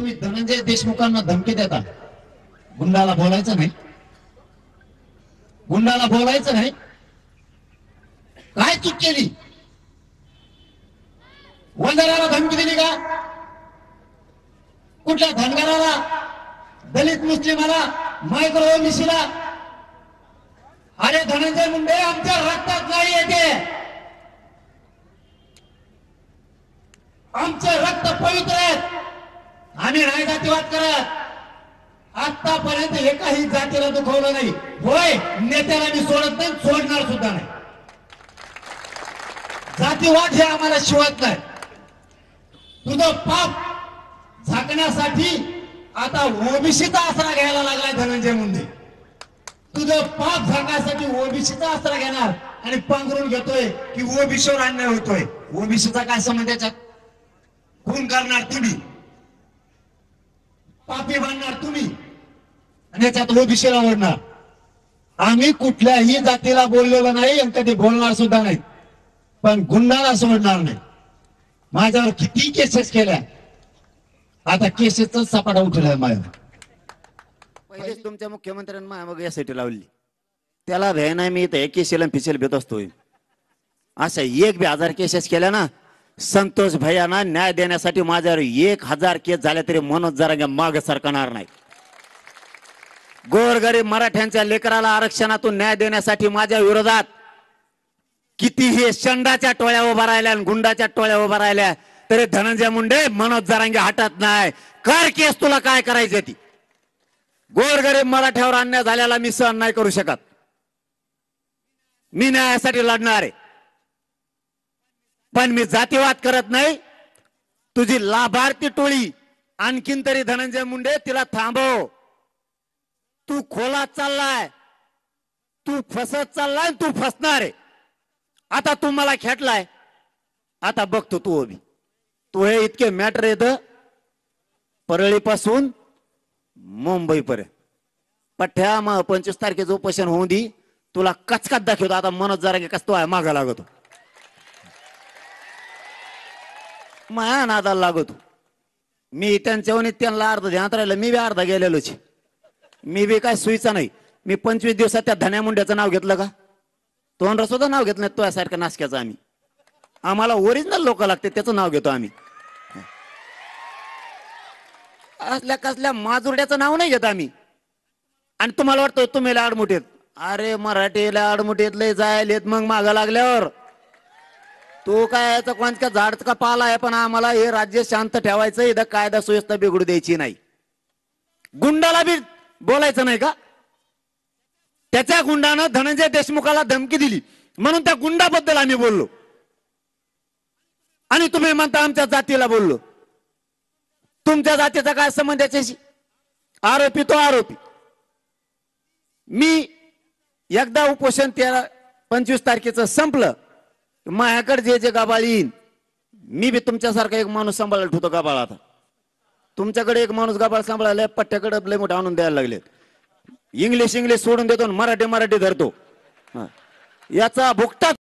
तुम्ही धनंजय देशमुखांना धमकी देता, गुंडाला बोलायचं नाही, गुंडाला बोलायचं नाही. काय चूक केली? वंदराला धमकी दिली का? कुठल्या धनगराला, दलित मुस्लिमाला, मायक्रो ओबीसीला? अरे धनंजय मुंडे, आमच्या रक्तात नाही येते, आमचे रक्त पवित्र आहेत, आम्ही नाही जातीवाद करत. आतापर्यंत एकाही जातीला दुखवलं नाही. होय, नेत्याला मी सोडत नाही, सोडणार सुद्धा नाही. जातीवाद हे आम्हाला शिवत नाही. तुझं पाप झाकण्यासाठी आता ओबीसीचा आसरा घ्यायला लागलाय धनंजय मुंडे. तुझं पाप झाकण्यासाठी ओबीसीचा आसरा घेणार आणि पांघरून घेतोय की ओबीसीवर अन्याय होतोय. ओबीसीचा काय संबंध त्याच्यात? खून करणार तुम्ही, पापी बांधणार तुम्ही आणि याच्यात ओबीसीला ओढणार. आम्ही कुठल्याही जातीला बोललेलो नाही आणि कधी बोलणार सुद्धा नाही, पण गुंडाला सोडणार नाही. माझ्यावर किती केसेस केल्या, आता केसेसचा सपाटा उठलाय माझ्यावर. पहिलेच तुमच्या मुख्यमंत्र्यांनी माझ्या मग यासाठी लावली, त्याला भय नाही. मी इथे केसेल फिसेल भेट असतोय. अशा 1,000 केसेस केल्या ना, संतोष भैयाना न्याय देण्यासाठी माझ्यावर 1,000 केस झाल्या तरी मनोज जरांगे माग सरकणार नाही. गोरगरीब मराठ्यांच्या लेकराला आरक्षणातून न्याय देण्यासाठी माझ्या विरोधात कितीही शंडाच्या टोळ्या उभा राहिल्या आणि गुंडाच्या टोळ्या उभा राहिल्या तरी धनंजय मुंडे, मनोज जरांगे हटत नाही. कर केस, तुला काय करायचं ती. गोरगरीब मराठ्यावर अन्याय झालेला मी सहन नाही करू शकत. मी न्यायासाठी लढणार आहे, पण मी जातीवाद करत नाही. तुझी लाभार्थी टोळी आणखीन तरी धनंजय मुंडे, तिला थांबव. तू खोलात चाललाय, तू फसत चाललाय, तू फसणार आहे. आता तू मला खेटलाय, आता बघतो तू उभी. तू हे इतके मॅटर येत परळीपासून मुंबईपर्यंत. पठ्ठ्या 25 तारखेचं उपोषण होऊन दी, तुला कचकात दाखवतो. आता मनोज जरांगे कस तो आहे मागा लागतो, माया नादाला लागतो. मी त्यांच्यावर त्यांना अर्ध ध्यानात राहिलं, मी बी अर्धा गेलेलोच. मी बी काय सुईचा नाही. मी 25 दिवसात त्या धन्या मुंड्याचं नाव घेतलं का? तोंड सुद्धा नाव घेतलं नाही तुझ्यासारख्या नासक्याचं. आम्ही, आम्हाला ओरिजिनल लोक लागते त्याचं नाव घेतो आम्ही. असल्या कसल्या माजुरड्याचं नाव नाही घेत आम्ही. आणि तुम्हाला वाटतं तुम्ही आडमुठेत. अरे मराठीला आडमुठेत लय जायलेत मग मागा लागल्यावर. तू काय याचं कोणत्या झाडच का पाला आहे, पण आम्हाला हे राज्य शांत ठेवायचं, इथं कायदा सुव्यवस्था बिघडू द्यायची नाही. गुंडाला बी बोलायचं नाही का? त्याच्या गुंडानं धनंजय देशमुखाला धमकी दिली म्हणून त्या गुंडाबद्दल आम्ही बोललो. आणि तुम्ही म्हणता आमच्या जातीला बोललो. तुमच्या जातीचा काय संबंध त्याच्याशी? आरोपी तो आरोपी. मी एकदा उपोषण 25 तारखेचं संपलं, माझ्याकडे जे गाबाळ येईन, मी बी तुमच्यासारखा एक माणूस सांभाळत होतो गाबाळ. आता तुमच्याकडे एक माणूस गाबाळ सांभाळायला पट्ट्याकडे लय मोठा आणून द्यायला लागलेत. इंग्लिश सोडून देतो, मराठी धरतो. याचा भुकटा